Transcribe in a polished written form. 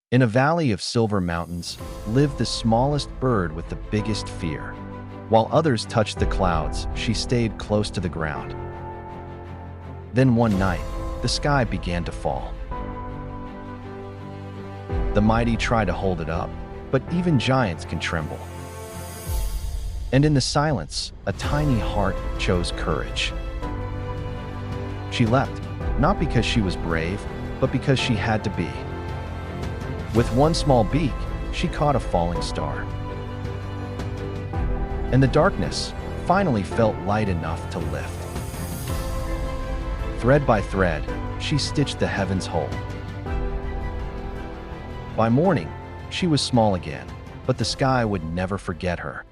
In a valley of silver mountains lived the smallest bird with the biggest fear. While others touched the clouds, she stayed close to the ground. Then one night, the sky began to fall. The mighty tried to hold it up, but even giants can tremble. And in the silence, a tiny heart chose courage. She leapt, not because she was brave, but because she had to be. With one small beak, she caught a falling star. And the darkness finally felt light enough to lift. Thread by thread, she stitched the heavens whole. By morning, she was small again, but the sky would never forget her.